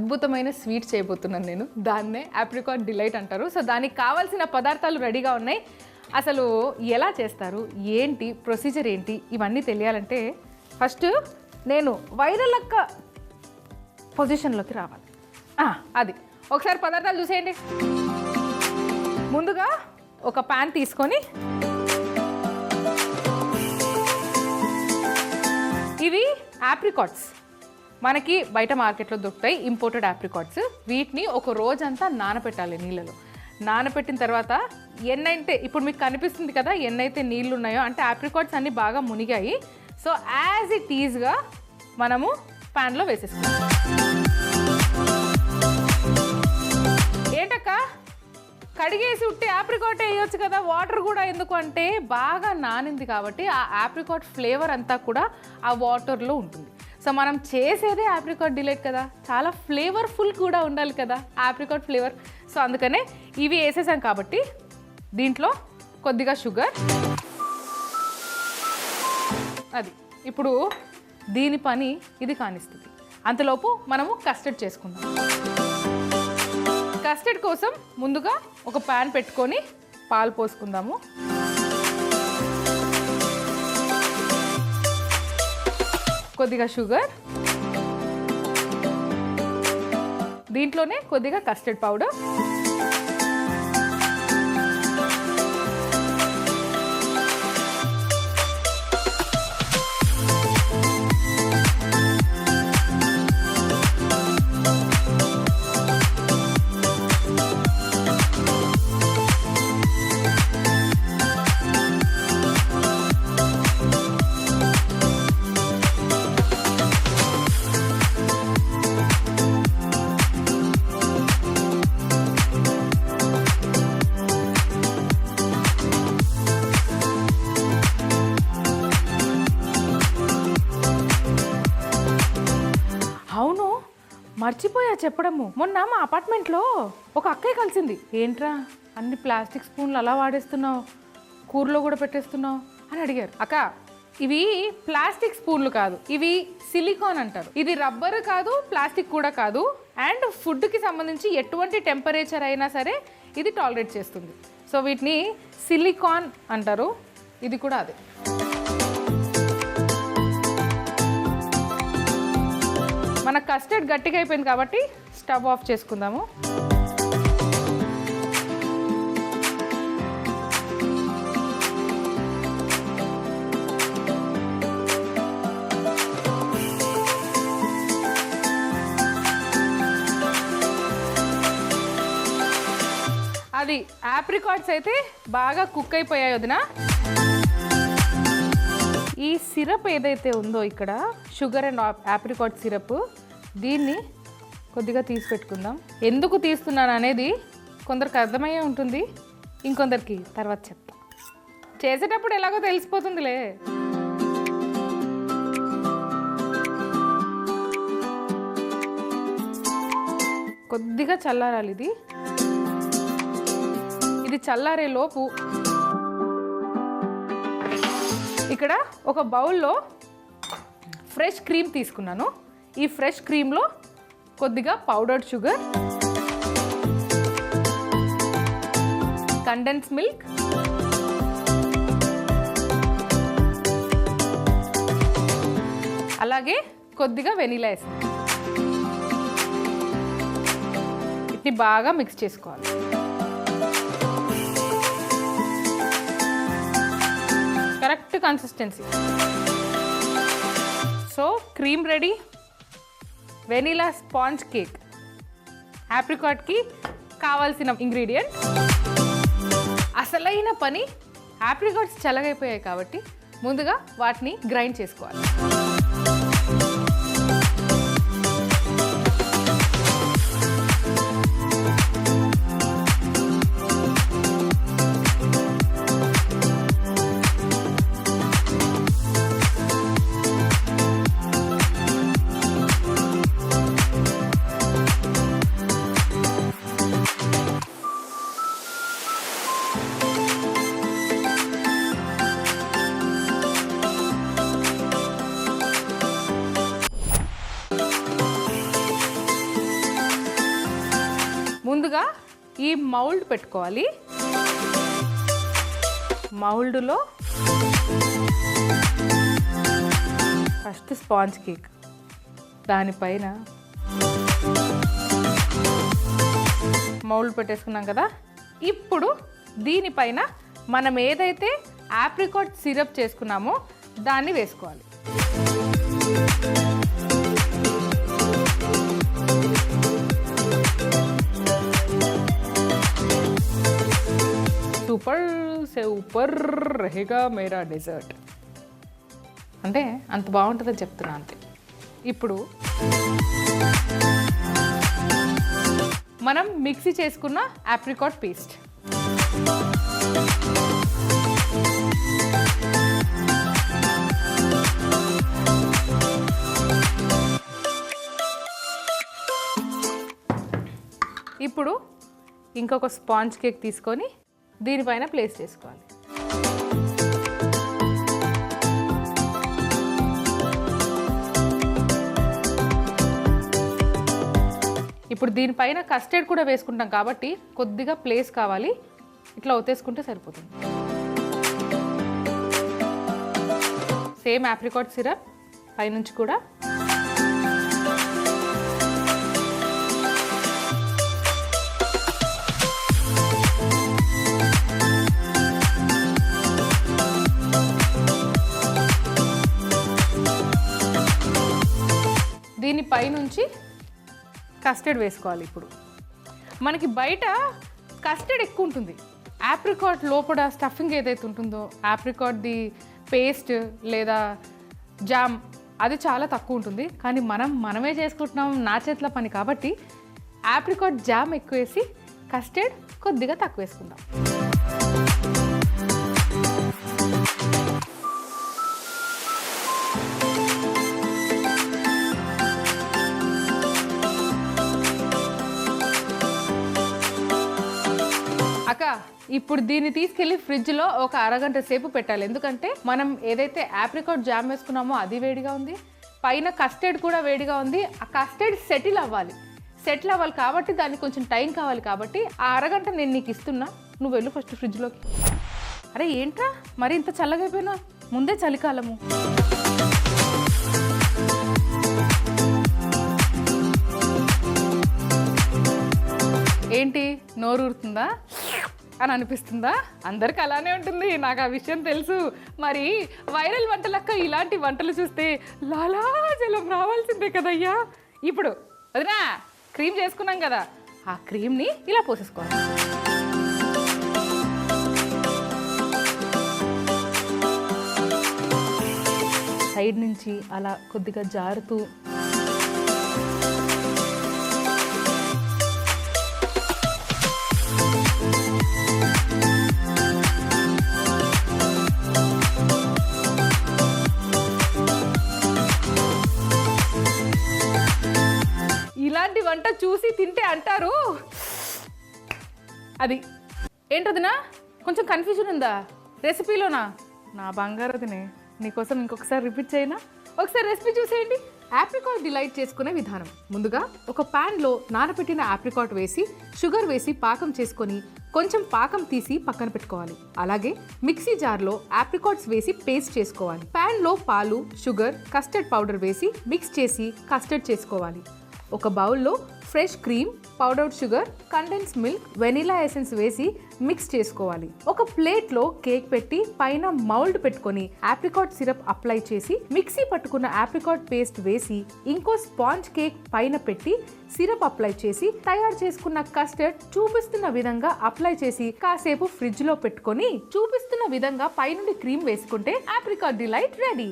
అద్భుతమైన స్వీట్ చేయబోతున్నాను నేను. దాన్నే ఆప్రికాట్ డిలైట్ అంటారు. సో దానికి కావాల్సిన పదార్థాలు రెడీగా ఉన్నాయి. అసలు ఎలా చేస్తారు, ఏంటి ప్రొసీజర్ ఏంటి, ఇవన్నీ తెలియాలంటే ఫస్ట్ నేను వైరల్ అక్క పొజిషన్లోకి రావాలి. అది ఒకసారి పదార్థాలు చూసేయండి. ముందుగా ఒక ప్యాన్ తీసుకొని ఇవి ఆప్రికాట్స్ మనకి బయట మార్కెట్లో దొరుకుతాయి, ఇంపోర్టెడ్ ఆప్రికాట్స్. వీటిని ఒక రోజంతా నానబెట్టాలి నీళ్ళలో. నానబెట్టిన తర్వాత ఎన్నైతే ఇప్పుడు మీకు కనిపిస్తుంది కదా, ఎన్నైతే నీళ్ళు ఉన్నాయో అంటే ఆప్రికాట్స్ అన్నీ బాగా మునిగాయి. సో యాజ్ ఇట్ ఈజ్గా మనము ప్యాన్లో వేసేసుకుంటాం. ఏంటక్క కడిగేసి ఉట్టి ఆప్రికాట్ వేయొచ్చు కదా, వాటర్ కూడా ఎందుకు అంటే బాగా నానింది కాబట్టి ఆ ఆప్రికాట్ ఫ్లేవర్ అంతా కూడా ఆ వాటర్లో ఉంటుంది. సో మనం చేసేదే ఆప్రికాట్ డిలైట్ కదా, చాలా ఫ్లేవర్ఫుల్ కూడా ఉండాలి కదా ఆప్రికాట్ ఫ్లేవర్. సో అందుకనే ఇవి వేసేసాం కాబట్టి దీంట్లో కొద్దిగా షుగర్. అది ఇప్పుడు దీని పని ఇది కానిస్తుంది. అంతలోపు మనము కస్టర్డ్ చేసుకుందాం. కస్టర్డ్ కోసం ముందుగా ఒక ప్యాన్ పెట్టుకొని పాలు పోసుకుందాము. కొద్దిగా షుగర్, దీంట్లోనే కొద్దిగా కస్టర్డ్ పౌడర్, మర్చిపోయా చెప్పడము. మొన్న మా అపార్ట్మెంట్లో ఒక అక్కయ్య కలిసింది. ఏంట్రా అన్ని ప్లాస్టిక్ స్పూన్లు అలా వాడేస్తున్నావు, కూరలో కూడా పెట్టేస్తున్నావు అని అడిగారు. అక్క ఇవి ప్లాస్టిక్ స్పూన్లు కాదు, ఇవి సిలికాన్ అంటారు. ఇది రబ్బర్ కాదు, ప్లాస్టిక్ కూడా కాదు. అండ్ ఫుడ్కి సంబంధించి ఎటువంటి టెంపరేచర్ అయినా సరే ఇది టాలరేట్ చేస్తుంది. సో వీటిని సిలికాన్ అంటారు. ఇది కూడా అదే. మన కస్టర్డ్ గట్టిగా అయిపోయింది కాబట్టి స్టవ్ ఆఫ్ చేసుకుందాము. అది ఆప్రికాట్స్ అయితే బాగా కుక్ అయిపోయాయి వదినా. ఈ సిరప్ ఏదైతే ఉందో ఇక్కడ షుగర్ అండ్ ఆప్రికాట్ సిరప్, దీన్ని కొద్దిగా తీసి పెట్టుకుందాం. ఎందుకు తీస్తున్నాను అనేది కొందరికి అర్థమయ్యే ఉంటుంది, ఇంకొందరికి తర్వాత చెప్తా. చేసేటప్పుడు ఎలాగో తెలిసిపోతుందిలే. కొద్దిగా చల్లారాలి ఇది. ఇది చల్లారే లోపు ఇక్కడ ఒక బౌల్లో ఫ్రెష్ క్రీమ్ తీసుకున్నాను. ఈ ఫ్రెష్ క్రీమ్లో కొద్దిగా పౌడర్డ్ షుగర్, కండెన్స్ మిల్క్, అలాగే కొద్దిగా వెనిలా వేస్తాను. వీటిని బాగా మిక్స్ చేసుకోవాలి. Correct consistency. So cream ready. Vanilla sponge cake, ఆప్రికాట్కి కావాల్సిన ఇంగ్రీడియంట్. అసలైన పని ఆప్రికాట్స్ చల్లగైపోయాయి కాబట్టి ముందుగా వాటిని గ్రైండ్ చేసుకోవాలి. ఈ మౌల్డ్ పెట్టుకోవాలి. మౌల్డ్లో ఫస్ట్ స్పాంజ్ కేక్, దానిపైన మౌల్డ్ పెట్టేసుకున్నాం కదా. ఇప్పుడు దీనిపైన మనం ఏదైతే ఆప్రికాట్ సిరప్ చేసుకున్నామో దాన్ని వేసుకోవాలి. సూపర్ సూపర్ రహేగా మేరా డెజర్ట్ అంటే అంత బాగుంటుందని చెప్తున్నా అంతే. ఇప్పుడు మనం మిక్సీ చేసుకున్న ఆప్రికాట్ పేస్ట్ ఇప్పుడు ఇంకొక స్పాంజ్ కేక్ తీసుకొని దీనిపైన ప్లేస్ చేసుకోవాలి. ఇప్పుడు దీనిపైన కస్టర్డ్ కూడా వేసుకుంటాం కాబట్టి కొద్దిగా ప్లేస్ కావాలి. ఇట్లా ఒత్తేసుకుంటే సరిపోతుంది. సేమ్ ఆప్రికాట్ సిరప్ పైనుంచి కూడా దీనిపైనుంచి కస్టర్డ్ వేసుకోవాలి. ఇప్పుడు మనకి బయట కస్టర్డ్ ఎక్కువ ఉంటుంది, ఆప్రికాట్ లోపల స్టఫింగ్ ఏదైతే ఉంటుందో ఆప్రికాట్ది పేస్ట్ లేదా జామ్ అది చాలా తక్కువ ఉంటుంది. కానీ మనమే చేసుకుంటున్నాం, నా చేతిలో పని కాబట్టి ఆప్రికాట్ జామ్ ఎక్కువ వేసి కస్టర్డ్ కొద్దిగా తక్కువ వేసుకుందాం. అక్క ఇప్పుడు దీన్ని తీసుకెళ్ళి ఫ్రిడ్జ్లో ఒక అరగంట సేపు పెట్టాలి. ఎందుకంటే మనం ఏదైతే ఆప్రికాట్ జామ్ వేసుకున్నామో అది వేడిగా ఉంది, పైన కస్టర్డ్ కూడా వేడిగా ఉంది. ఆ కస్టర్డ్ సెటిల్ అవ్వాలి కాబట్టి దానికి కొంచెం టైం కావాలి. కాబట్టి ఆ అరగంట నేను నీకు ఇస్తున్నా, నువ్వు వెళ్ళు ఫస్ట్ ఫ్రిడ్జ్లోకి. అరే ఏంట్రా మరి ఇంత చల్లగా అయిపోయినా, ముందే చలికాలము. ఏంటి నోరు ఊరుతుందా అని అనిపిస్తుందా? అందరికి అలానే ఉంటుంది, నాకు ఆ విషయం తెలుసు. మరి వైరల్ వంటలక్క ఇలాంటి వంటలు చూస్తే లాలాజలం రావాల్సిందే కదయ్యా. ఇప్పుడు వదినా క్రీమ్ చేసుకున్నాం కదా, ఆ క్రీమ్ని ఇలా పోసేసుకోవాలి. సైడ్ నుంచి అలా కొద్దిగా జారుతూ ఇలాంటి వంట చూసి తింటే అంటారు అది ఏంటదినా కొంచెం కన్ఫ్యూజన్ ఉందా రెసిపీలోనా? నా బంగారదినే నీకోసం ఇంకొకసారి రిపీట్ చేయనా? ఒకసారి రెసిపీ చూసేయండి. ఆప్రికాట్ డిలైట్ చేసుకునే విధానం. ముందుగా ఒక ప్యాన్లో నానబెట్టిన ఆప్రికాట్ వేసి షుగర్ వేసి పాకం చేసుకొని కొంచెం పాకం తీసి పక్కన పెట్టుకోవాలి. అలాగే మిక్సీ జార్లో ఆప్రికాట్స్ వేసి పేస్ట్ చేసుకోవాలి. ప్యాన్లో పాలు, షుగర్, కస్టర్డ్ పౌడర్ వేసి మిక్స్ చేసి కస్టర్డ్ చేసుకోవాలి. ఒక బౌల్లో fresh cream, powdered sugar, condense milk, vanilla essence వేసి మిక్స్ చేసుకోవాలి. ఒక ప్లేట్లో కేక్ పెట్టి పైన మౌల్డ్ పెట్టుకొని ఆప్రికాట్ సిరప్ అప్లై చేసి మిక్సీ పట్టుకున్న ఆప్రికాట్ పేస్ట్ వేసి ఇంకో స్పాంజ్ కేక్ పైన పెట్టి సిరప్ అప్లై చేసి తయారు చేసుకున్న కస్టర్డ్ చూపిస్తున్న విధంగా అప్లై చేసి కాసేపు ఫ్రిడ్జ్ లో పెట్టుకొని చూపిస్తున్న విధంగా పైనుండి క్రీమ్ వేసుకుంటే ఆప్రికాట్ డిలైట్ రెడీ.